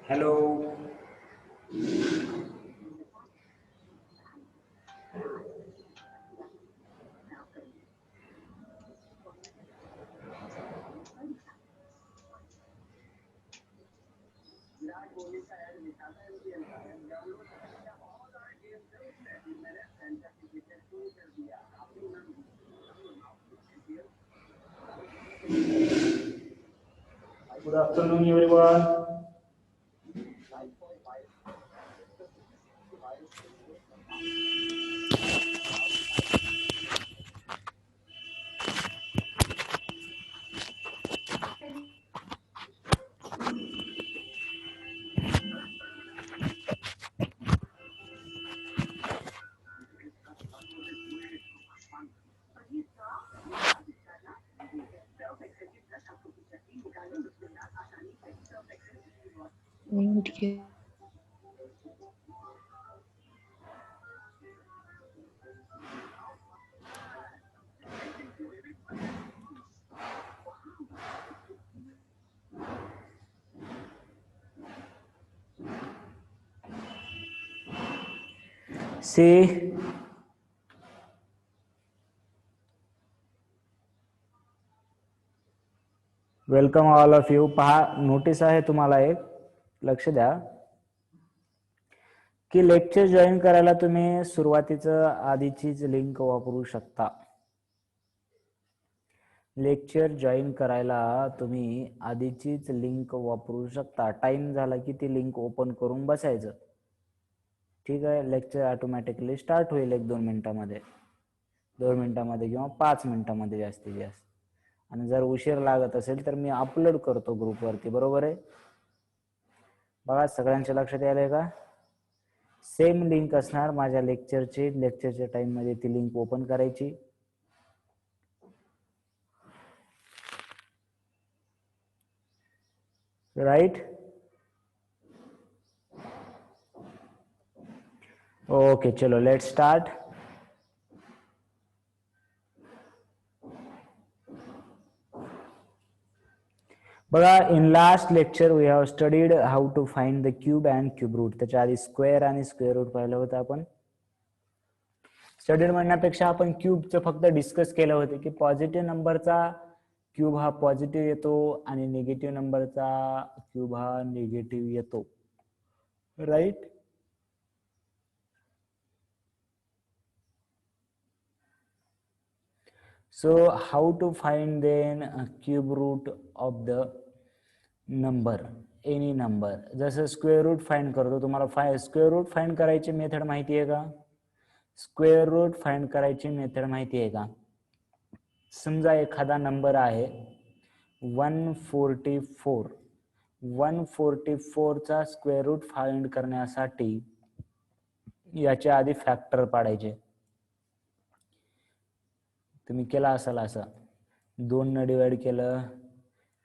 Hello. Good afternoon, everyone. See, welcome all of you. पहा, notice आहे तुम्हाला एक, लक्ष द्या की लेक्चर जॉईन करायला तुम्ही सुरुवातीचं आधीचीच लिंक वापरू शकता. लेक्चर जॉईन करायला तुम्ही आधीचीच लिंक वापरू शकता. टाइम झाला की ती लिंक ओपन करून बसायचं. ठीक आहे, लेक्चर ऑटोमॅटिकली स्टार्ट होईल 1-2 मिनिटांमध्ये, 2 मिनिटांमध्ये किंवा 5 मिनिटांमध्ये जास्तीत जास्त. आणि जर उशीर लागत असेल तर मी अपलोड करतो ग्रुपवरती. बरोबर आहे? बघा, सगळ्यांच्या लक्षात यायलंय का? सेम लिंक असणार माझ्या लेक्चरची. लेक्चरच्या टाइम मध्ये ती लिंक ओपन करायची. राइट? ओके, चलो लेट्स स्टार्ट. बघा, in last lecture we have studied how to find the cube and cube root. त्याच्या आधी स्क्वेअर आणि स्क्वेअर रूट पाहिलं होतं आपण. स्टडीड म्हणण्यापेक्षा आपण क्यूबचं फक्त डिस्कस केलं होतं की पॉझिटिव्ह नंबरचा क्यूब हा पॉझिटिव्ह येतो आणि निगेटिव्ह नंबरचा क्यूब हा निगेटिव्ह येतो. Right? So how to find then a cube root of the number, any number. जसं स्क्वेअर रूट फाइंड करतो, तुम्हाला स्क्वेअर रूट फाइंड करायची मेथड माहिती आहे का? स्क्वेअर रूट फाइंड करायची मेथड माहिती आहे का? समजा एखादा नंबर आहे 144. 144 चा स्क्वेअर रूट फाइंड करण्यासाठी याच्या आधी फॅक्टर पाडायचे. तुम्ही केला असाल असं, 2 ने डिवाइड केलं,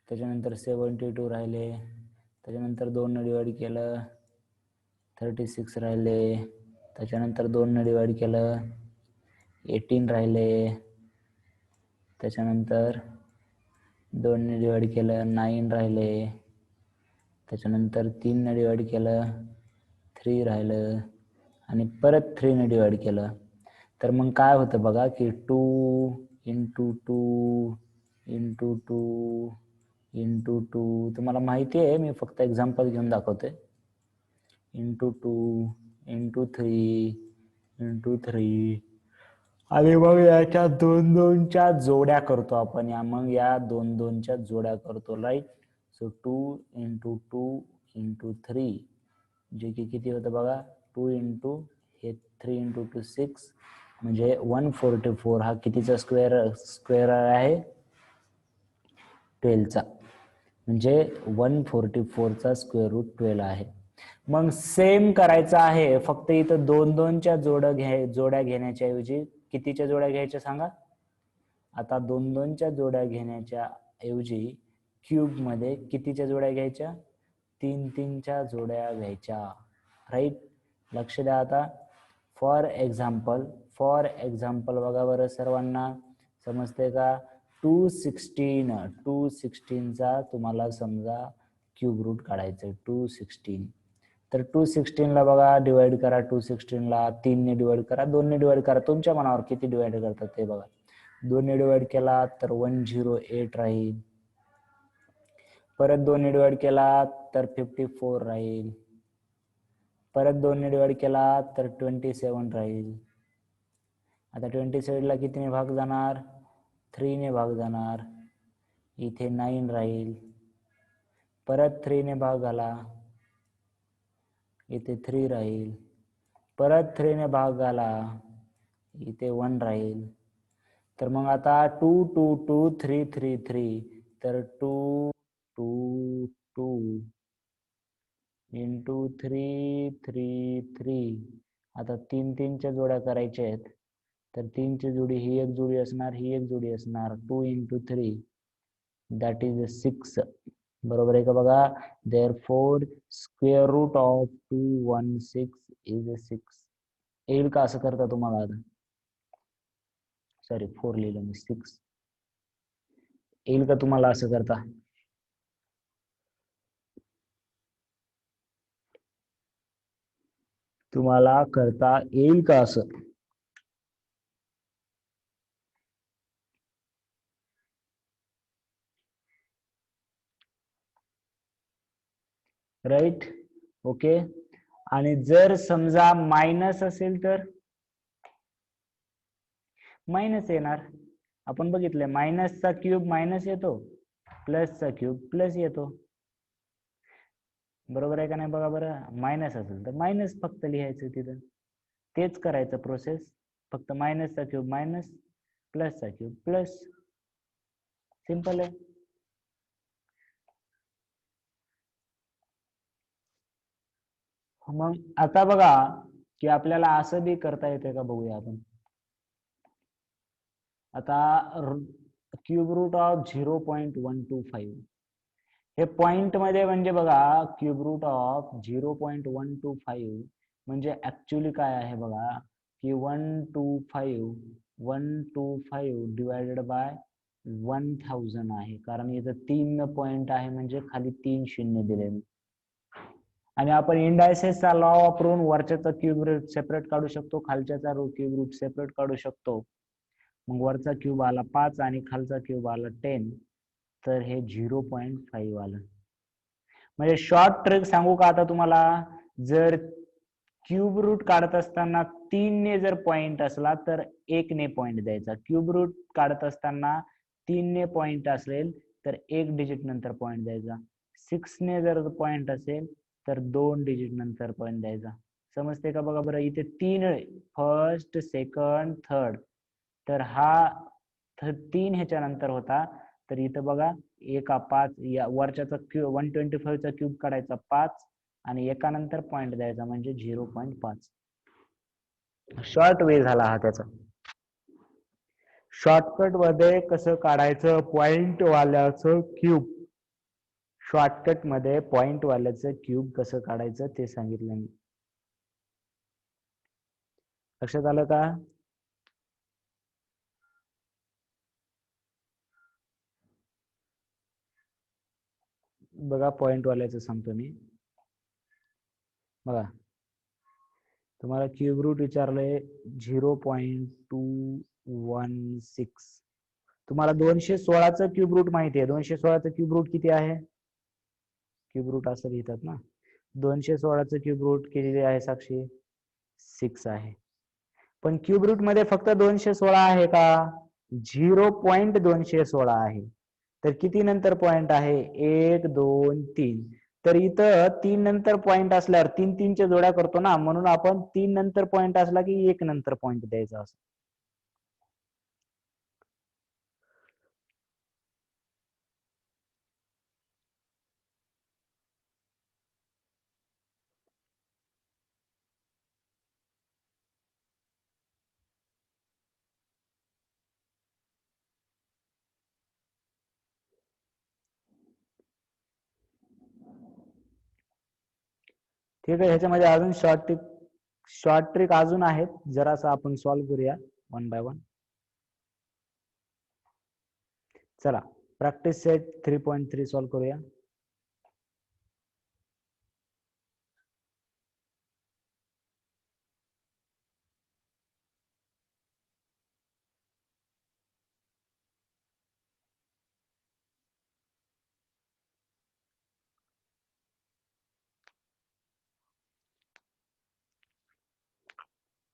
त्याच्यानंतर 72 राहिले, त्याच्यानंतर 2 ने डिवाइड केलं, 36 राहिले, त्याच्यानंतर 2 ने डिवाइड केलं, 18 राहिले, त्याच्यानंतर 2 ने डिवाइड केलं, 9 राहिले, त्याच्यानंतर 3 ने डिवाइड केलं, 3 राहिलं, आणि परत 3 ने डिवाइड केलं. तर मग काय होतं बघा की 2 into two into two into two. तुम्हाला माहिती आहे, मी फक्त एक्झाम्पल घेऊन दाखवते. Into two into three into three. आणि मग याच्या दोन दोनच्या जोड्या करतो आपण. मग या दोन दोनच्या जोड्या करतो, right. So two into three, जे की किती होतं बघा, टू इंटू हे थ्री इंटू टू सिक्स, म्हणजे 144. हा कितीचा स्क्वेअर आहे, 12चा. म्हणजे 144चा स्क्वेअर रूट 12 आहे. मग सेम करायचं आहे, फक्त इथं दोन दोनच्या जोड्या घेण्याच्या ऐवजी कितीच्या जोड्या घ्यायच्या सांगा. आता दोन दोनच्या जोड्या घेण्याच्या ऐवजी क्यूब मध्ये कितीच्या जोड्या घ्यायच्या, तीन तीनच्या जोड्या घ्यायच्या, राईट. लक्ष द्या आता. फॉर एक्झाम्पल बघा बरं, सर्वांना समजते का. 216चा तुम्हाला समजा क्यूब रूट काढायचं, 216. तर 216ला बघा डिवाइड करा, 216ला 3 ने डिवाइड करा, 2 ने डिवाइड करा, तुमच्या मनावर किती डिवाइड करतात ते बघा. 2 ने डिवाइड केला तर 108 राहील. परत 2 ने डिवाइड केला तर 54 राहील. परत 2 ने डिवाइड केला तर 27 राहील. आता 27ला कितीने भाग जाणार, 3 ने भाग जाणार, इथे 9 राहील. परत 3 ने भाग झाला, इथे 3 राहील. परत 3 ने भाग झाला, इथे 1 राहील. तर मग आता 2 2 2 3 3 3, तर 2 2 2 इंटू 3 3 3. आता तीन तीनच्या जोड्या करायच्या आहेत, तर तीनची जोडी ही एक जोडी असणार, ही एक जोडी असणार. 2 इंटू 3 दॅट इज 6. बरोबर आहे का बघा. Therefore square root of 216 is 6. येईल का असं करता तुम्हाला. आता सॉरी 4 लिहिलं मी, 6 येईल का तुम्हाला असं करता. तुम्हाला करता येईल का असं. राईट. ओके. आणि जर समजा मायनस असेल तर मायनस येणार. आपण बघितलं, मायनसचा क्यूब मायनस येतो, प्लसचा क्यूब प्लस येतो. बरोबर आहे का नाही बघा बरं. मायनस असेल तर मायनस फक्त लिहायचं तिथं, तेच करायचं प्रोसेस. फक्त मायनसचा क्यूब मायनस, प्लसचा क्यूब प्लस, सिंपल आहे. मग आता बघा की आपल्याला असं बी करता येते का, बघूया आपण. आता क्यूब रूट ऑफ 0.125, हे पॉइंट मध्ये म्हणजे बघा, क्यूब रूट ऑफ 0.125 म्हणजे ऍक्च्युली काय आहे बघा, की 125 डिवायडेड बाय 1000 आहे. कारण इथं 3 पॉइंट आहे, म्हणजे खाली 3 शून्य दिले. आणि आपण इंडायसेसचा लॉ वापरून वरच्याचा क्यूब रूट सेपरेट काढू शकतो, खालच्याचा क्यूब रूट सेपरेट काढू शकतो. मग वरचा क्यूब आला 5 आणि खालचा क्यूब आला 10, तर हे 0.5 आलं. म्हणजे शॉर्ट ट्रिक सांगू का आता तुम्हाला. जर क्यूब रूट काढत असताना 3 ने जर पॉइंट असला तर 1 ने पॉइंट द्यायचा. क्यूब रूट काढत असताना 3 ने पॉइंट असेल तर 1 डिजिट नंतर पॉइंट द्यायचा. 6 ने जर पॉइंट असेल तर 2 डिजिट नंतर पॉइंट द्यायचा. समजते का बघा बरं. इथे 3 फर्स्ट सेकंड थर्ड, तर हा 3 ह्याच्या नंतर होता. तर इथं बघा एका 5 या वरच्याचा क्यूब 125 चा क्यूब काढायचा 5 आणि एका नंतर पॉइंट द्यायचा, म्हणजे 0.5. शॉर्ट वे झाला हा त्याचा. शॉर्टकट मध्ये कसं काढायचं पॉइंट वाल्याचं क्यूब, शॉर्टकट मध्ये पॉइंट वाल्याचं क्यूब कसं काढायचं ते सांगितलं मी. लक्षात आलं का. बघा पॉइंट वाल्याचं सांगतो मी. बघा तुम्हाला क्यूब रूट विचारलंय 0.216. तुम्हाला 216चं क्यूब रूट माहिती आहे. 216चं क्यूब रूट किती आहे? क्यूब रूट असं लिहितात ना. 216चं क्यूब रूट किती आहे साक्षी? 6 आहे. पण क्यूब रूट मध्ये फक्त 216 आहे का? 0.216 आहे. तर किती नंतर पॉइंट आहे? 1 2 3. तर इथं 3 नंतर पॉइंट असल्यावर 3 3च्या जोड्या करतो ना, म्हणून आपण 3 नंतर पॉइंट असला की 1 नंतर पॉइंट द्यायचा असतो. ठीक आहे. ह्याच्यामध्ये अजून शॉर्ट ट्रिक अजून आहेत. जरासं आपण सॉल्व्ह करूया वन बाय वन. चला, प्रॅक्टिस सेट 3.3 सॉल्व्ह करूया.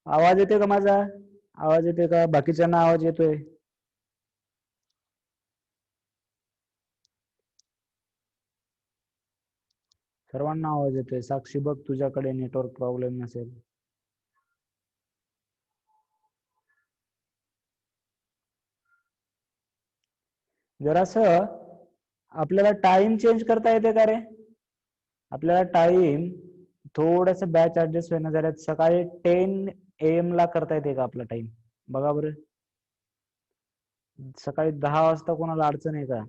आवाज येतोय का माझा? आवाज येतोय का? बाकीच्यांना आवाज येतोय? सर्वांना आवाज येतोय. साक्षी बघ, तुझ्याकडे नेटवर्क प्रॉब्लेम नसेल. जरासं आपल्याला टाइम चेंज करता येते का रे? आपल्याला टाइम थोडस बॅच ऍडजस्ट होईना झाल्यात. सकाळी 10 AM ला करता येते का आपला टाइम? बघा बरं. सकाळी 10 वाजता कोणाला अडचण आहे का?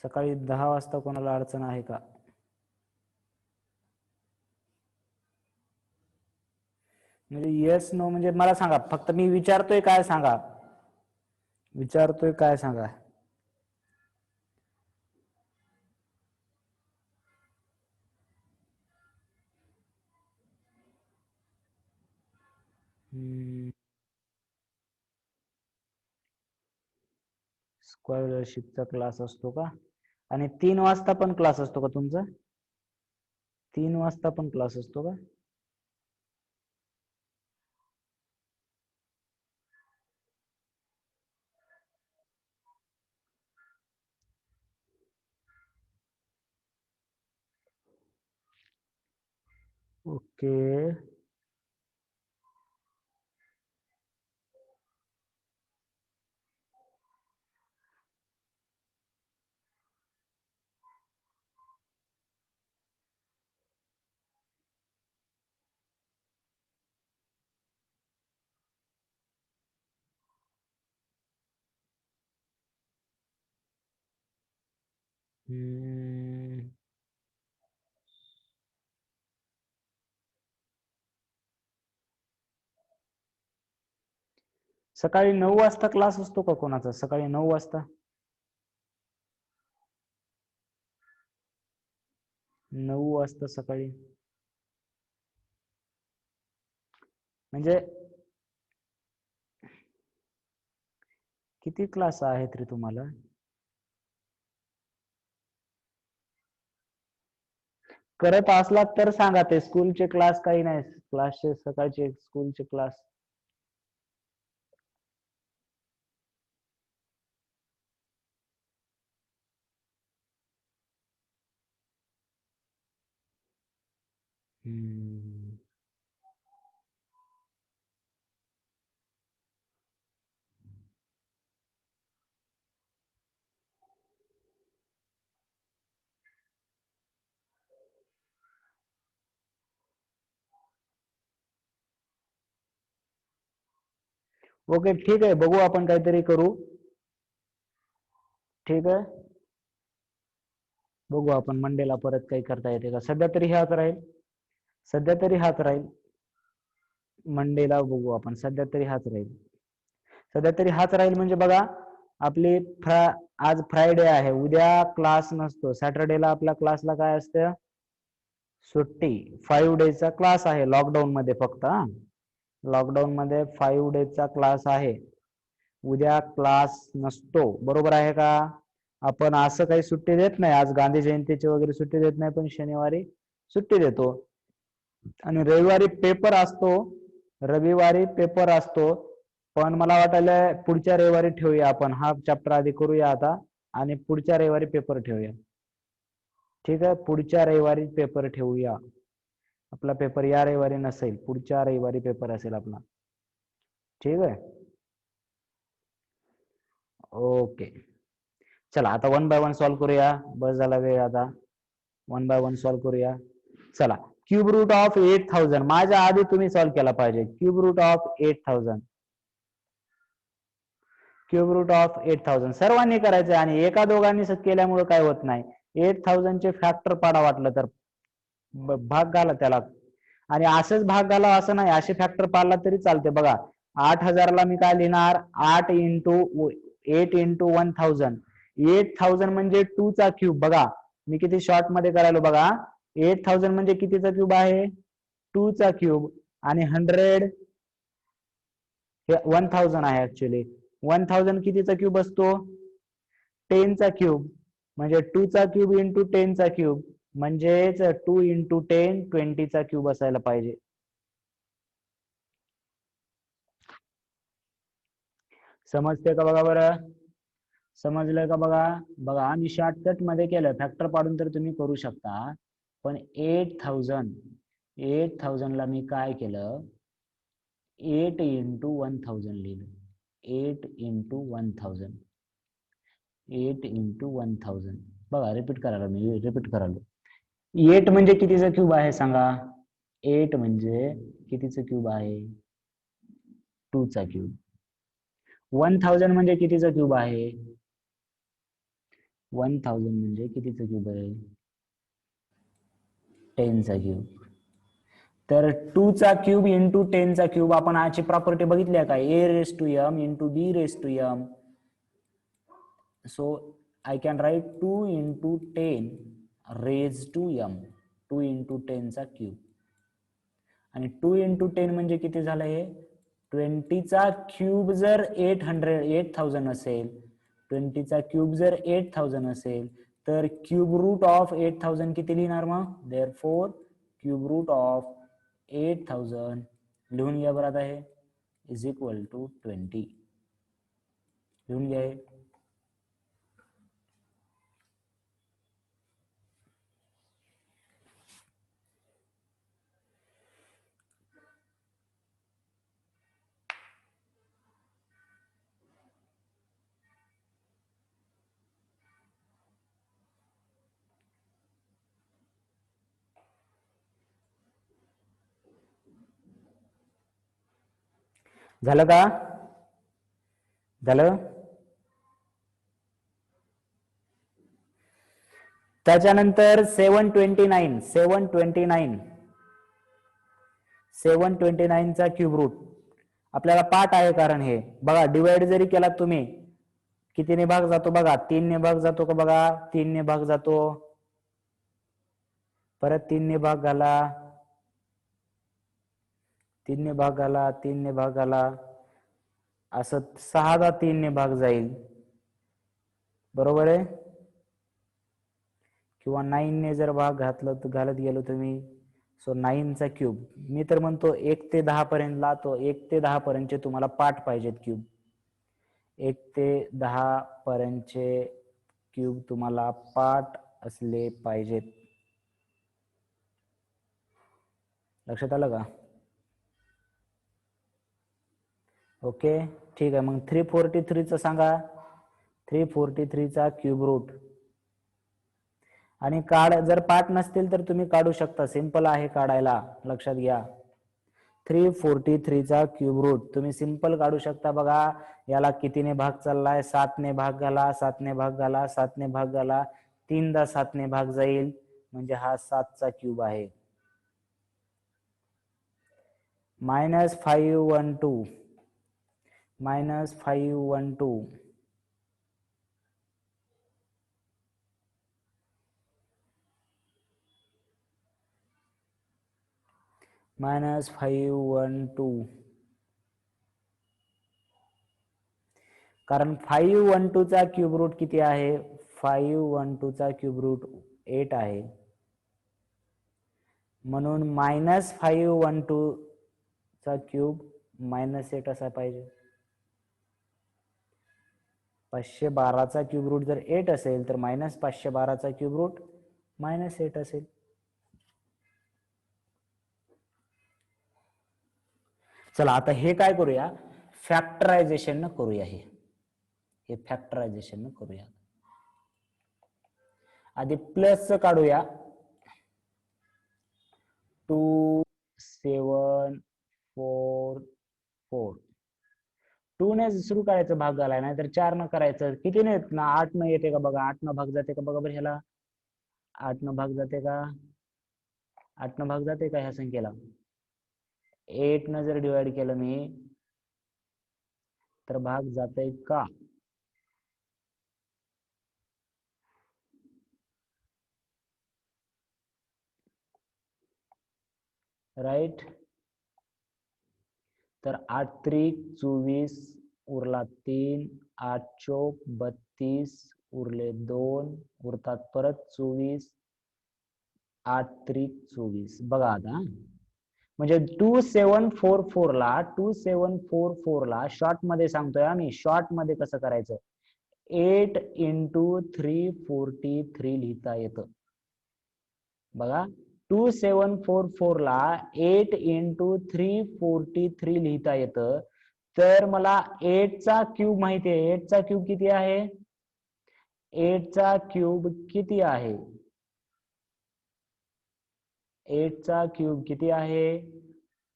सकाळी 10 वाजता कोणाला अडचण आहे का? म्हणजे येस नो म्हणजे मला सांगा. फक्त मी विचारतोय काय सांगा. विचारतोय काय सांगा. स्कॉलरशिपचा क्लास असतो का? आणि 3 वाजता पण क्लास असतो का तुमचा? 3 वाजता पण क्लास असतो का? ओके. सकाळी 9 वाजता क्लास असतो का कोणाचा? सकाळी 9 वाजता? 9 वाजता सकाळी म्हणजे किती क्लास आहेत रे तुम्हाला? करत असला तर सांगा. ते स्कूलचे क्लास काही नाही. क्लासचे सकाळचे स्कूलचे क्लास. ओके, ठीक आहे. बघू आपण काहीतरी करू. ठीक आहे. बघू आपण मंडेला परत काही करता येते का. सध्या तरी हाच राहील. सध्या तरी हाच राहील. मंडेला बघू आपण. सध्या तरी हाच राहील. सध्या तरी हाच राहील म्हणजे बघा, आपली आज फ्रायडे आहे. उद्या क्लास नसतो. सॅटर्डेला आपल्या क्लासला काय असतं? सुट्टी. 5 डेजचा क्लास आहे लॉकडाऊन मध्ये फक्त. लॉकडाऊन मध्ये 5 डेजचा क्लास आहे. उद्या क्लास नसतो, बरोबर आहे का? आपण असं काही सुट्टी देत नाही, आज गांधी जयंतीची वगैरे सुट्टी देत नाही, पण शनिवारी सुट्टी देतो. आणि रविवारी पेपर असतो, रविवारी पेपर असतो. पण मला वाटायला पुढच्या रविवारी ठेवूया आपण, हा चॅप्टर आधी करूया आता आणि पुढच्या रविवारी पेपर ठेवूया. ठीक आहे, पुढच्या रविवारी पेपर ठेवूया. आपला पेपर या रविवारी नसेल, पुढच्या रविवारी पेपर असेल आपला. ठीक आहे, ओके. चला आता वन बाय वन सॉल्व करूया, बस झाला वेळ आता. वन बाय वन सॉल्व करूया. चला, क्यूब रूट ऑफ 8000 माझ्या आधी तुम्ही सॉल्व केला पाहिजे. Cube root of 8000, cube root of 8000 सर्वांनी करायचं आणि एका दोघांनी केल्यामुळे काय होत नाही. 8000 चे फॅक्टर पाडा वाटलं तर, भाग घाला त्याला. आणि असंच भाग घाला असं नाही, असे फॅक्टर पाडला तरी चालते. बघा 8000 मी काय लिहिणार, 8 इंटू 8 इंटू 1000. 8000 म्हणजे 2 चा क्यूब. बघा मी किती शॉर्ट मध्ये करायलो बघा. 8000 म्हणजे कितीचा क्यूब आहे, 2 चा क्यूब. आणि 100 हे 1000 आहे ऍक्च्युली. 1000 कितीचा क्यूब असतो, 10 चा क्यूब. म्हणजे 2 चा क्यूब इंटू 10 चा क्यूब, म्हणजेच 2 इंटू 10 20 चा क्यूब असायला पाहिजे. समजते का बघा बरं, समजलंय का बघा. बघा आम्ही शॉर्टकट मध्ये केलं, फॅक्टर पाडून तर तुम्ही करू शकता, पण 8000 ला मी काय केलं, 8 इंटू 1000 लिहिलं. 8 इंटू 1000, 8 इंटू 1000. बघा रिपीट करायला, मी रिपीट करायला. 8 म्हणजे कितीचा क्यूब आहे सांगा, 8 म्हणजे कितीचा क्यूब आहे, 2 चा क्यूब. 1000 म्हणजे कितीचा क्यूब आहे, 1000 म्हणजे कितीचा क्यूब आहे, 10 चा क्यूब. तर 2 चा क्यूब इंटू 10 चा क्यूब, आपण आजची प्रॉपर्टी बघितली आहे का, a raise to m into b raise to m. So I can write 2 into 10 raise to m, 2 into 10 चा क्यूब. आणि 2 इंटू 10 म्हणजे किती झालं हे, 20 चा क्यूब. जर 8000 असेल, 20 चा क्यूब जर 8000 असेल, तर क्यूब रूट ऑफ 8000 किती लिहिणार मग, देअरफॉर क्यूब रूट ऑफ 8000 लिहून घ्या बरं आता हे, इज इक्वल टू 20. लिहून घ्या हे. झालं का, झालं. त्याच्यानंतर 729, 729 चा क्यूब रूट आपल्याला पाठ आहे, कारण हे बघा डिवाइड जरी केला तुम्ही, कितीने भाग जातो बघा, 3 ने भाग जातो का बघा, 3 ने भाग जातो. परत 3 ने भाग घाला, 3 ने भाग घाला, 3 ने भाग घाला, असं 6 दा 3 ने भाग जाईल, बरोबर आहे. किंवा 9 ने जर भाग घालत गेलो तुम्ही, सो 9 चा क्यूब. मी तर म्हणतो 1 ते 10 पर्यंत लावतो, 1 ते 10 पर्यंतचे तुम्हाला पाठ पाहिजेत क्यूब. 1 ते 10 पर्यंतचे क्यूब तुम्हाला पाठ असले पाहिजेत. लक्षात आलं का, ओके. ठीक आहे, मग 343 चा सांगा, 343 चा क्यूब रूट. आणि जर पाठ नसतील तर तुम्ही काढू शकता, सिंपल आहे काढायला, लक्षात घ्या. 343 चा क्यूब रूट तुम्ही सिंपल काढू शकता. बघा याला कितीने भाग चाललाय, 7 ने भाग घाला, 7 ने भाग घाला, 7 ने भाग घाला, 3 दा 7 ने भाग जाईल, म्हणजे हा 7 चा क्यूब आहे. -512, -512, -512 कारण 512 चा क्यूब रूट किती आहे? 512 चा क्यूब रूट 8 आहे, म्हणून -512 चा क्यूब -8 असा पाहिजे. 512 चा क्यूब रूट जर 8 असेल तर -512 चा क्यूब रूट -8 असेल. चला आता हे काय करूया, फॅक्टरायझेशन करूया. हे फॅक्टरायझेशन करूया. आधी प्लस काढूया. 2 7 4 4 2 ने सुरू करायचं भाग झालाय, नाही तर 4 न करायचं. किती ने ना 8 न येते का बघा, 8 न भाग जाते का बघा बरं ह्याला, 8 न भाग जाते का, 8 न भाग जाते का ह्या संख्येला. 8 न जर डिवाइड केलं मी तर भाग जाते का? राईट. तर 8 त्रिक 24 उरला 3, 8 चोक 32 उरले 2, उरतात परत 24, 8 त्रिक 24. बघा आता, म्हणजे 2744 ला 2744 ला शॉर्ट मध्ये सांगतोय आम्ही, शॉर्ट मध्ये कसं करायचं, 8 × 343 लिहिता येतं. बघा, 2744 ला 8 × 343 लिहिता येतं. तर मला 8 चा क्यूब माहिती आहे. 8 चा क्यूब किती आहे? 8 चा क्यूब किती आहे? 8 चा क्यूब किती आहे?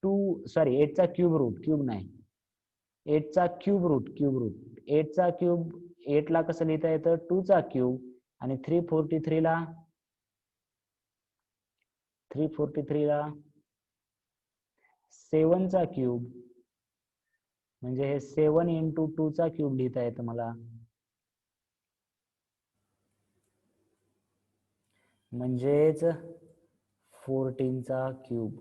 8 चा क्यूब रूट, क्यूब नाही, 8 चा क्यूब रूट, 8 चा क्यूब 8 ला कसं लिहिता येतं? 2 चा क्यूब. आणि 343 ला 7 चा क्यूब. म्हणजे हे 7 × 2 चा क्यूब लिहिता येतं मला. म्हणजेच 14 चा क्यूब,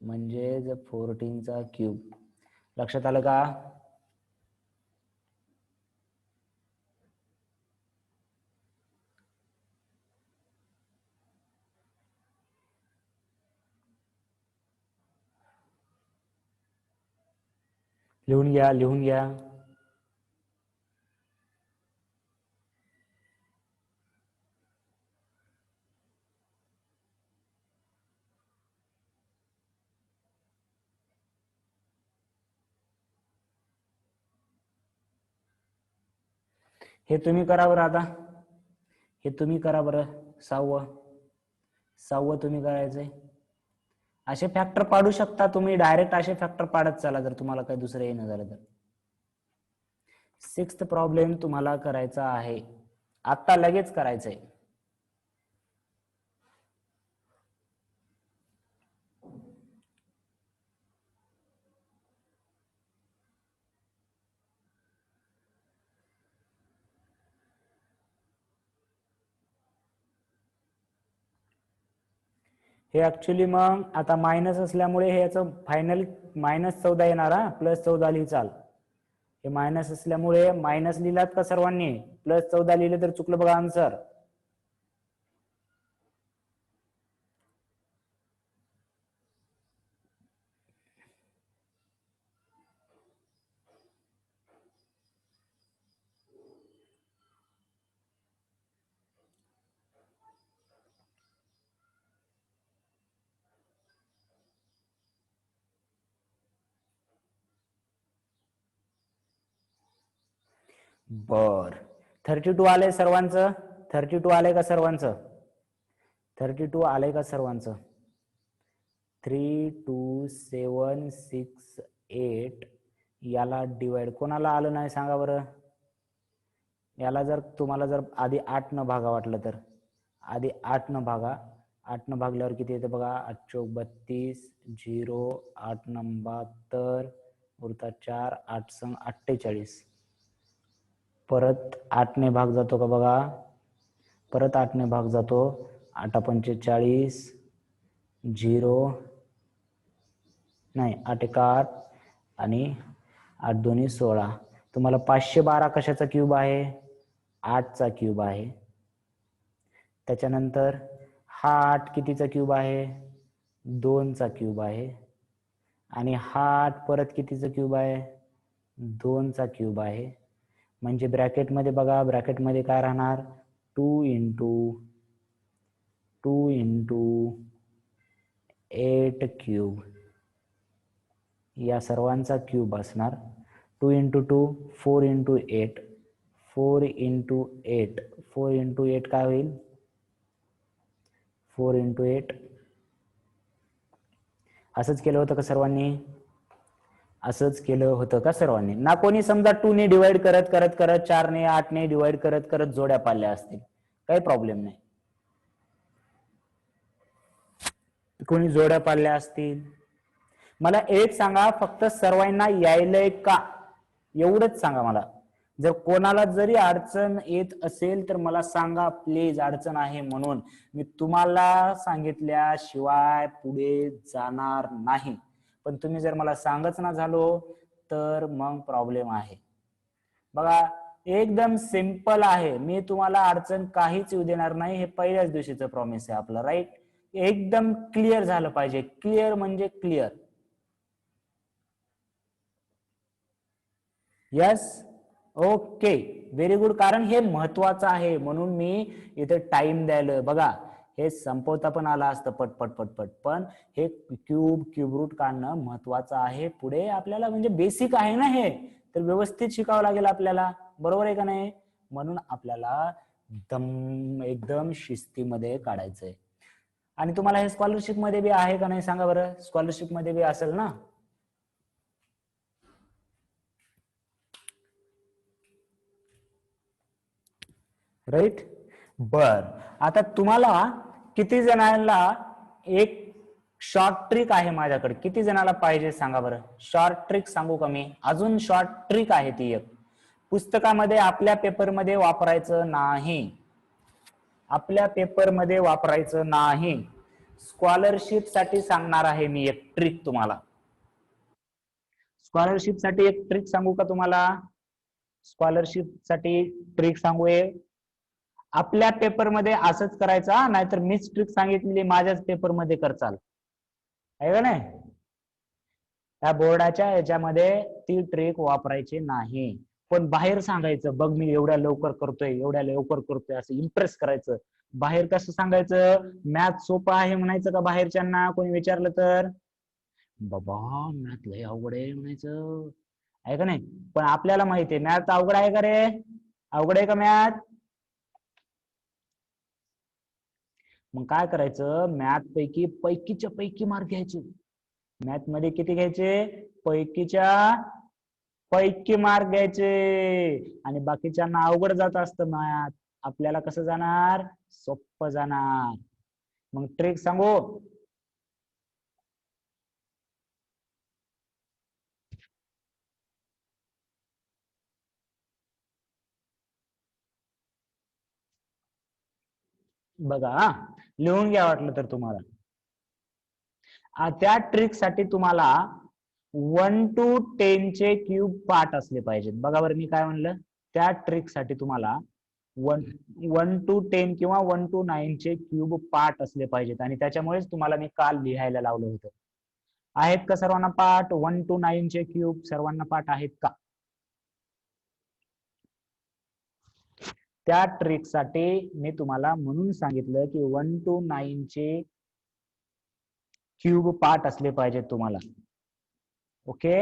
म्हणजेच 14 चा क्यूब. लक्षात आलं का? लिहून घ्या, लिहून घ्या. हे तुम्ही करा बरं आता, हे तुम्ही करा बरं. 6वं तुम्ही करायचंय. असे फॅक्टर पाडू शकता तुम्ही, डायरेक्ट असे फॅक्टर पाडत चला जर तुम्हाला काही दुसरं येणं झालं तर. 6th प्रॉब्लेम तुम्हाला करायचा आहे, आता लगेच करायचंय. हे ऍक्च्युली मग आता मायनस असल्यामुळे हे याचं फायनल -14 येणार. +14 लिहिचाल. हे मायनस असल्यामुळे मायनस लिहिलात का सर्वांनी? +14 लिहिले तर चुकलं बघा आन्सर. बर, 32 आले सर्वांचं? 32 आले का सर्वांचं? 32 आले का सर्वांचं? 3 2 7 6 8 याला डिवाइड कोणाला आलं नाही सांगा बरं. याला जर तुम्हाला जर आधी 8 न भागा वाटलं तर आधी 8 न भागा. 8 न भागल्यावर किती येते बघा, 8 चोक 32, 0 8 × 72 उरतात 4, 8 संग 48. परत 8 ने भाग जातो का बघा, परत 8 ने भाग जातो. 8 पंचे 40, 0 नाही 8 1 8 आणि 8 दोन्ही 16. तुम्हाला 512 कशाचा क्यूब आहे? 8चा क्यूब आहे. त्याच्यानंतर हा 8 कितीचा क्यूब आहे? 2चा क्यूब आहे. आणि हा 8 परत कितीचा क्यूब आहे? 2चा क्यूब आहे. म्हणजे ब्रॅकेटमध्ये बघा, ब्रॅकेटमध्ये काय राहणार? 2 इंटू 8 क्यूब, या सर्वांचा क्यूब असणार. 2 इंटू 2 4 इंटू 8, 4 इंटू 8, 4 इंटू 8 काय होईल? 4 इंटू 8. असंच केलं होतं का सर्वांनी? असंच केलं होतं का सर्वांनी? ना कोणी समजा 2 ने डिवाइड करत करत करत 4 ने 8 ने डिवाइड करत करत जोड्या पाडल्या असतील, काही प्रॉब्लेम नाही. कोणी जोड्या पाडल्या असतील. मला एक सांगा, फक्त सर्वांना यायलंय का एवढंच सांगा मला. जर कोणाला जरी अडचण येत असेल तर मला सांगा प्लीज, अडचण आहे म्हणून. मी तुम्हाला सांगितल्याशिवाय पुढे जाणार नाही. पण तुम्ही जर मला सांगच ना झालो तर मग प्रॉब्लेम आहे. बघा, एकदम सिंपल आहे. मी तुम्हाला अडचण काहीच येऊ देणार नाही. हे पहिल्याच दिवशीचं प्रॉमिस आहे आपलं, राईट? एकदम क्लिअर झालं पाहिजे. क्लिअर म्हणजे clear. Yes, okay, very good. कारण हे महत्वाचं आहे म्हणून मी इथे टाइम द्यायला. बघा, हे संपवता पण आला असतं पटपट पटपट, पण हे क्यूब रूट काढणं महत्वाचं आहे पुढे आपल्याला. म्हणजे बेसिक आहे ना हे, तर व्यवस्थित शिकावं लागेल आपल्याला, बरोबर आहे का नाही? म्हणून आपल्याला एकदम शिस्तीमध्ये काढायचंय. आणि तुम्हाला हे स्कॉलरशिप मध्ये बी आहे का नाही सांगा बरं? स्कॉलरशिप मध्ये बी असेल ना? राईट. बर, आता तुम्हाला किती जणांना एक शॉर्ट ट्रिक आहे माझ्याकडे, किती जणांना पाहिजे सांगा बरं? शॉर्ट ट्रिक सांगू का मी? अजून शॉर्ट ट्रिक आहे ती एक, पुस्तकामध्ये आपल्या पेपरमध्ये वापरायचं नाही, आपल्या पेपरमध्ये वापरायचं नाही. स्कॉलरशिप साठी सांगणार आहे मी एक ट्रिक तुम्हाला. स्कॉलरशिप साठी एक ट्रिक सांगू का तुम्हाला? स्कॉलरशिप साठी ट्रिक सांगू. आपल्या पेपरमध्ये असंच करायचं, नाहीतर मीच ट्रिक सांगितलेली माझ्याच पेपरमध्ये करचाल, आहे का नाही? त्या बोर्डाच्या याच्यामध्ये ती ट्रिक वापरायची नाही. पण बाहेर सांगायचं, बघ मी एवढ्या लवकर करतोय, एवढ्या लवकर करतोय, असं इम्प्रेस करायचं. बाहेर कसं सांगायचं? मॅथ सोपं आहे म्हणायचं का बाहेरच्यांना कोणी विचारलं तर? बाबा मॅथ लय अवघड आहे म्हणायचं, आहे का नाही? पण आपल्याला माहिती आहे मॅथ अवघड आहे का रे? अवघड आहे का मॅथ? मग काय करायचं? मॅथ पैकी पैकीच्या पैकी मार्क घ्यायचे. मॅथ मध्ये किती घ्यायचे? पैकीच्या पैकी मार्क घ्यायचे. आणि बाकीच्यांना अवघड जात असतं मॅथ, आपल्याला कसं जाणार? सोपं जाणार. मग ट्रिक सांगू. बघा, लिहून घ्या वाटलं तर तुम्हाला. त्या ट्रिक साठी तुम्हाला 1 to 10 चे क्यूब पार्ट असले पाहिजेत. बघा बरं मी काय म्हणलं? त्या ट्रिक साठी तुम्हाला 1 to 10 किंवा 1 to 9 चे क्यूब पार्ट असले पाहिजेत. आणि त्याच्यामुळेच तुम्हाला मी काल लिहायला लावलं होतं. आहेत का सर्वांना पार्ट? 1 to 9 चे क्यूब सर्वांना पार्ट आहेत का? त्या ट्रिक साठी मी तुम्हाला म्हणून सांगितलं की 1 to 9 चे क्यूब पार्ट असले पाहिजेत तुम्हाला. ओके,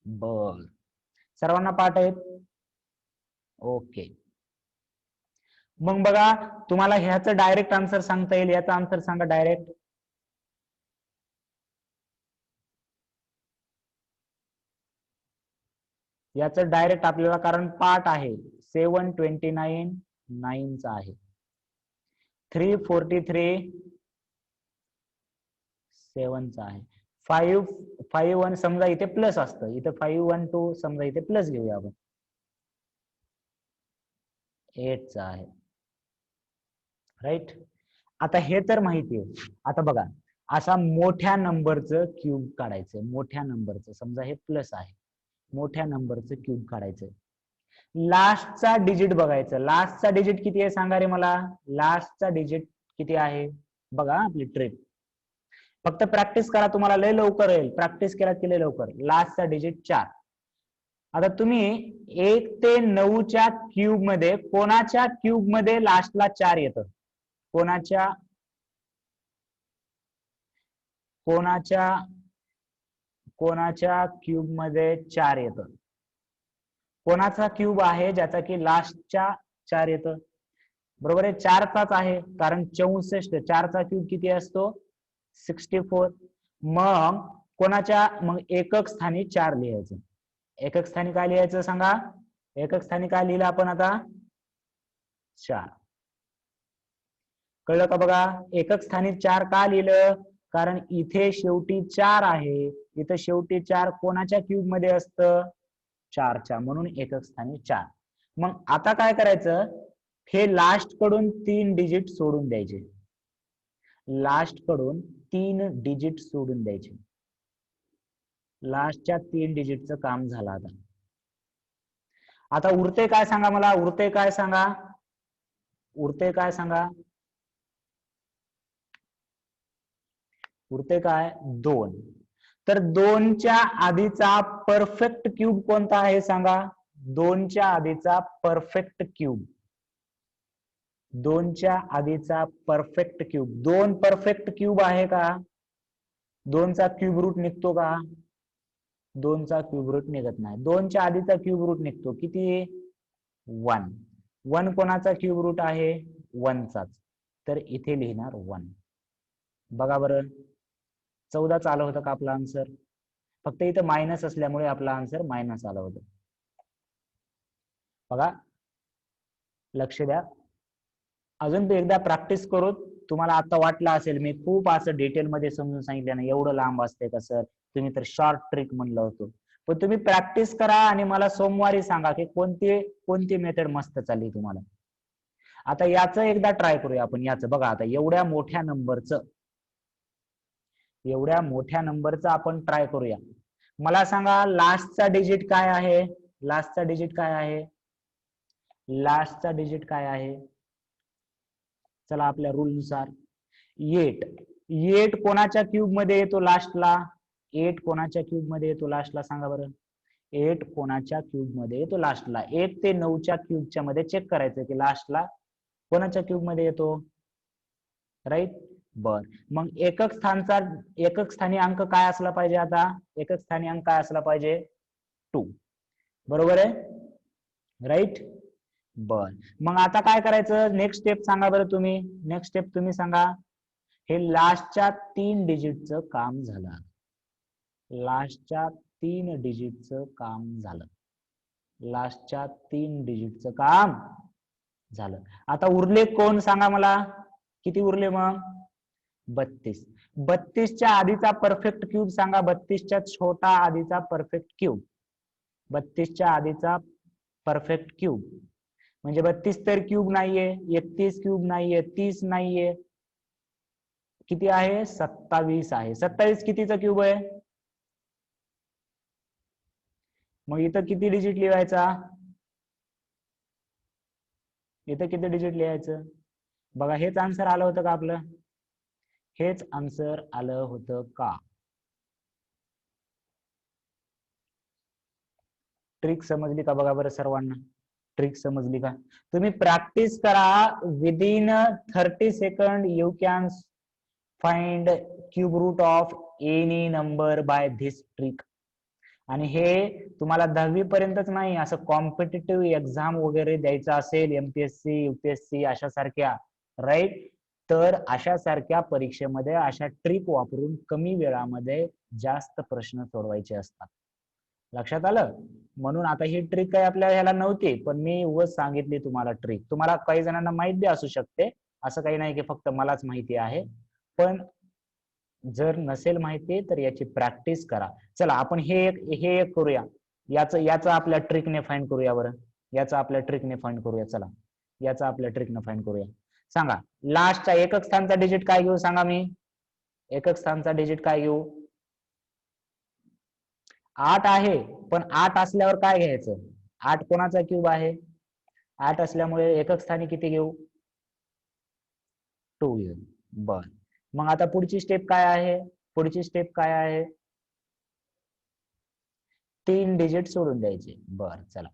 बर, सर्वांना पार्ट आहेत? ओके. मग बघा, तुम्हाला ह्याचं डायरेक्ट आन्सर सांगता येईल. याचा आन्सर सांगा डायरेक्ट. याचं डायरेक्ट आपल्याला, कारण पार्ट आहे 729 9चा आहे, 343 7चा आहे, 551 समजा इथे प्लस असतं, इथे 512 समजा इथे प्लस घेऊया आपण, 8चा आहे. राईट. आता हे तर माहिती आहे. आता बघा, असा मोठ्या नंबरचं क्यूब काढायचं, मोठ्या नंबरचं, समजा हे प्लस आहे, मोठ्या नंबरचं क्यूब काढायचं. लास्टचा डिजिट बघायचं. लास्टचा डिजिट किती आहे सांगा रे मला. लास्टचा डिजिट किती आहे बघा आपली ट्रिक. फक्त प्रॅक्टिस करा, तुम्हाला लय लवकर येईल. प्रॅक्टिस केला की लय लवकर. लास्टचा डिजिट 4. आता तुम्ही 1 ते 9च्या क्यूब मध्ये कोणाच्या क्यूब मध्ये लास्टला 4 येतं? कोणाच्या कोणाच्या कोणाच्या क्यूब मध्ये 4 येतं? कोणाचा क्यूब आहे ज्याचा की लास्टच्या 4 येतं? बरोबर आहे, 4चाच आहे, कारण 64. 4चा क्यूब किती असतो? 64. मग कोणाच्या, मग एकक स्थानी 4 लिहायचं. एकक स्थानी काय लिहायचं सांगा. एकक स्थानी काय लिहिलं आपण आता? 4. कळलं का बघा. एकक स्थानी 4 का लिहिलं? कारण इथे शेवटी 4 आहे. इथं शेवटी 4 कोणाच्या क्यूब मध्ये असतं? 4च्या, म्हणून एकक स्थानी 4. मग आता काय करायचं, हे लास्ट कडून 3 डिजिट सोडून द्यायचे. लास्ट कडून 3 डिजिट सोडून द्यायचे. लास्टच्या 3 डिजिटचं काम झालं. आता उरते काय सांगा मला. उरते काय सांगा. उरते काय सांगा. उरते काय? 2. तर 2च्या आधीचा परफेक्ट क्यूब कोणता आहे सांगा. 2च्या आधीचा परफेक्ट क्यूब. 2च्या आधीचा परफेक्ट क्यूब. 2 परफेक्ट क्यूब आहे का? 2चा क्यूब रूट निघतो का? 2चा क्यूब रूट निघत नाही. 2च्या आधीचा क्यूब रूट निघतो किती? 1. 1 कोणाचा क्यूब रूट आहे? 1चाच. तर इथे लिहिणार 1. बघा बरं, 14 आलं होतं का आपला आन्सर? फक्त इथं मायनस असल्यामुळे आपला आन्सर मायनस आलं होतं. बघा, लक्ष द्या. अजून एकदा प्रॅक्टिस करू. तुम्हाला आता वाटलं असेल मी खूप असं डिटेलमध्ये समजून सांगितलं ना, एवढं लांब असते का सर, तुम्ही तर शॉर्ट ट्रिक म्हणलं होतं. पण तुम्ही प्रॅक्टिस करा आणि मला सोमवारी सांगा की कोणती मेथड मस्त चालली तुम्हाला. आता याचं एकदा ट्राय करूया आपण. याचं बघा, आता एवढ्या मोठ्या नंबरचं आपण ट्राय करूया. मला सांगा लास्टचा डिजिट काय आहे? लास्टचा डिजिट काय आहे? लास्टचा डिजिट काय आहे? चला आपल्या रूल नुसार 8. 8 कोणाच्या क्यूब मध्ये येतो लास्टला? 8 कोणाच्या क्यूब मध्ये येतो लास्टला सांगा बरं. 8 कोणाच्या क्यूब मध्ये येतो लास्टला? 1 ते 9च्या क्यूबच्या मध्ये चेक करायचं की लास्टला कोणाच्या क्यूब मध्ये येतो. राईट. बर, मग एकक स्थानी अंक काय असला पाहिजे? आता एकक स्थानी अंक काय असला पाहिजे? 2. बरोबर आहे, राईट. बर, मग आता काय करायचं? नेक्स्ट स्टेप सांगा बरं तुम्ही. नेक्स्ट स्टेप तुम्ही सांगा. हे लास्टच्या 3 डिजिटचं काम झालं. लास्टच्या 3 डिजिटचं काम झालं. लास्टच्या 3 डिजिटचं काम झालं. आता उरले कोण सांगा मला. किती उरले मग? 32. 32च्या आधीचा परफेक्ट क्यूब सांगा. 32च्या छोटा आधीचा परफेक्ट क्यूब. 32च्या आधीचा परफेक्ट क्यूब म्हणजे 32 तर क्यूब नाहीये, 31 क्यूब नाहीये, 30 नाहीये, किती आहे? 27 आहे. 27 कितीचा क्यूब आहे? मग इथं किती डिजिट लिहायचा? इथं किती डिजिट लिहायचं? बघा, हेच आन्सर आलं होतं का आपलं? हेच आन्सर आलं होतं का? ट्रिक समजली का बघा बरं सर्वांना. ट्रिक समजली का? तुम्ही प्रॅक्टिस करा. Within 30 second you can find cube root of any number by this trick. आणि हे तुम्हाला 10वी पर्यंतच नाही, असं कॉम्पिटिटिव्ह एक्झाम वगैरे द्यायचं असेल, एमपीएससी यूपीएससी अशा सारख्या, राईट, तर अशा सारख्या परीक्षेमध्ये अशा ट्रिक वापरून कमी वेळामध्ये जास्त प्रश्न सोडवायचे असतात. लक्षात आलं? म्हणून आता ही ट्रिक काही आपल्या ह्याला नव्हती, पण मी उगाच सांगितली तुम्हाला ट्रिक. तुम्हाला काही जणांना माहित बी असू शकते, असं काही नाही की फक्त मलाच माहिती आहे. पण जर नसेल माहिती तर याची प्रॅक्टिस करा. चला आपण हे एक करूया. याचं आपल्या ट्रिकने फाइंड करूया बरं. याचं आपल्या ट्रिकने फाइंड करूया. चला याचं आपल्या ट्रिकने फाइंड करूया. सांगा लास्टचा एकक स्थानचा डिजिट काय घेऊ सांगा. मी एकक स्थानचा डिजिट काय घेऊ? 8 आहे, पण 8 असल्यावर काय घ्यायचं? 8 कोणाचा क्यूब आहे? 8 असल्यामुळे एकक स्थानी किती घेऊ? 2 घेऊ. बर, मग आता पुढची स्टेप काय आहे? पुढची स्टेप काय आहे? 3 डिजिट सोडून द्यायचे. बर, चला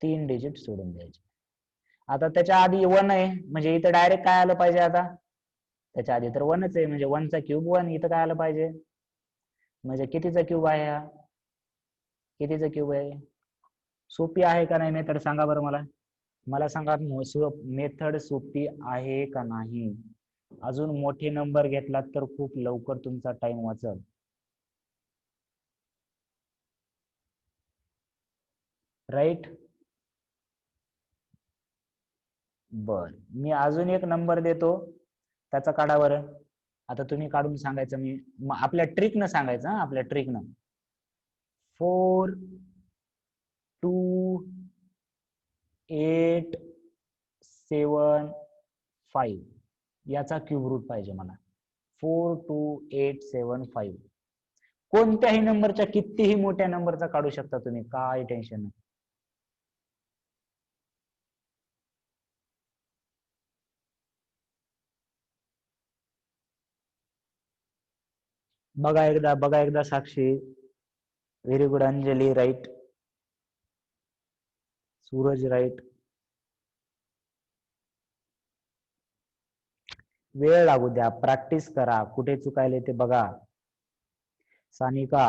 3 डिजिट सोडून द्यायचे. आता त्याच्या आधी 1 आहे, म्हणजे इथं डायरेक्ट काय आलं पाहिजे? आता त्याच्या आधी तर 1च आहे, म्हणजे 1 चा क्यूब 1. इथं काय आलं पाहिजे? म्हणजे कितीचा क्यूब आहे हा? कितीचा क्यूब आहे? सोपी आहे का नाही मेथड सांगा बरं मला. मला सांगा मेथड सोपी आहे का नाही. अजून मोठे नंबर घेतलात तर खूप लवकर तुमचा टाइम वाचल. राईट. बर, मी अजून एक नंबर देतो, त्याचा काढा बरं. आता तुम्ही काढून सांगायचं, मी आपल्या ट्रिकनं सांगायचं. आपल्या ट्रिकनं. 4 2 8 7 5 याचा क्यूब रूट पाहिजे मला. 4 2 8 7 5. कोणत्याही नंबरच्या कितीही मोठ्या नंबरचा काढू शकता तुम्ही, काय टेन्शन नाही. बघा एकदा Sakshi. Very good. Anjali right. Suraj right. वेळ लागू द्या, प्रॅक्टिस करा, कुठे चुकायले ते बघा. सानिका,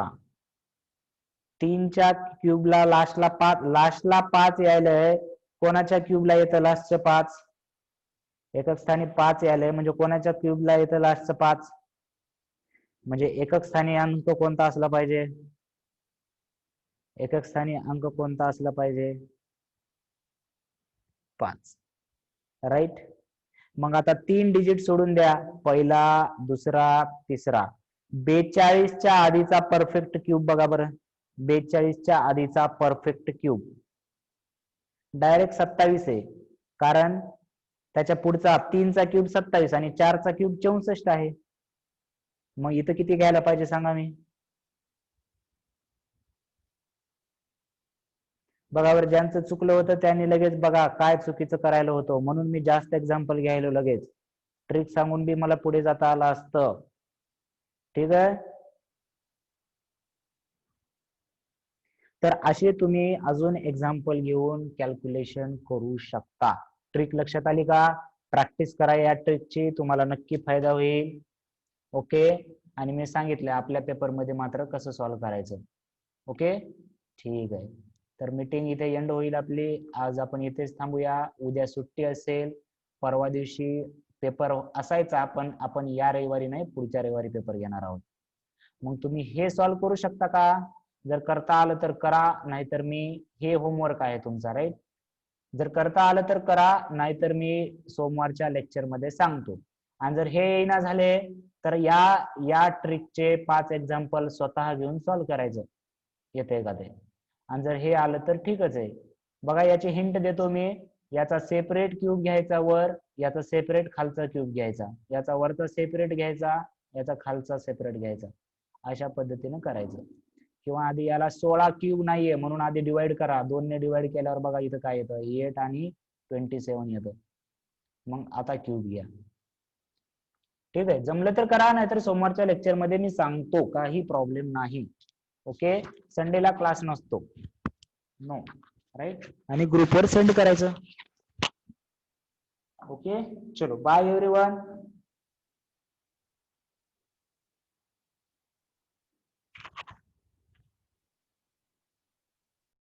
3च्या क्यूबला लास्टला 5 यायलंय. कोणाच्या क्यूबला येतं लास्टचं 5? एकक स्थानी 5 यायलंय, म्हणजे कोणाच्या क्यूबला येतं लास्टचं 5? म्हणजे एकक स्थानी अंक कोणता असला पाहिजे? एकक स्थानी अंक कोणता असला पाहिजे? 5. राईट. मग आता 3 डिजिट सोडून द्या. पहिला, दुसरा, तिसरा. 42च्या आधीचा परफेक्ट क्यूब बघा बरं. 42च्या आधीचा परफेक्ट क्यूब डायरेक्ट 27 आहे, कारण त्याच्या पुढचा 3चा क्यूब 27 आणि 4चा क्यूब 64 आहे. मग इथं किती घ्यायला पाहिजे सांगा मी. बघा बरं, ज्यांचं चुकलं होतं त्यांनी लगेच बघा काय चुकीचं करायला होतं, म्हणून मी जास्त एक्झाम्पल घ्यायला लगेच. ट्रिक सांगून बी मला पुढे जाता आलं असतं. ठीक आहे. तर असे तुम्ही अजून एक्झाम्पल घेऊन कॅल्क्युलेशन करू शकता. ट्रिक लक्षात आली का? प्रॅक्टिस करा या ट्रिकची, तुम्हाला नक्की फायदा होईल. ओके. आणि मी सांगितलं आपल्या पेपरमध्ये मात्र कसं सॉल्व्ह करायचं. ओके, ठीक आहे. तर मीटिंग इथे एंड होईल आपली. आज आपण इथेच थांबूया. उद्या सुट्टी असेल, परवा दिवशी पेपर असायचा, पण आपण या रविवारी नाही, पुढच्या रविवारी पेपर घेणार आहोत. मग तुम्ही हे सॉल्व्ह करू शकता का? जर करता आलं तर करा, नाहीतर मी, हे होमवर्क आहे तुमचा, राईट. जर करता आलं तर करा, नाहीतर मी सोमवारच्या लेक्चर मध्ये सांगतो. आणि जर हे येईना झाले तर या ट्रिकचे 5 एक्झाम्पल स्वतः घेऊन सॉल्व्ह करायचं. येते का ते? आणि जर हे आलं तर ठीकच आहे. बघा याची हिंट देतो मी. याचा सेपरेट क्यूब घ्यायचा वर, याचा सेपरेट खालचा क्यूब घ्यायचा, याचा वरचा सेपरेट घ्यायचा, याचा खालचा सेपरेट घ्यायचा. अशा पद्धतीने करायचं. किंवा आधी याला 16 क्यूब नाहीये म्हणून आधी डिवाइड करा. 2 ने डिवाइड केल्यावर बघा इथं काय येतं, 8 आणि 27 येतं. मग आता क्यूब घ्या. ठीक आहे. जमलं तर करा, नाहीतर सोमवारच्या लेक्चर मध्ये मी सांगतो, काही प्रॉब्लेम नाही. ओके. संडेला क्लास नसतो. No, right. आणि ग्रुपवर सेंड करायचं. ओके, चलो बाय एव्हरीवन.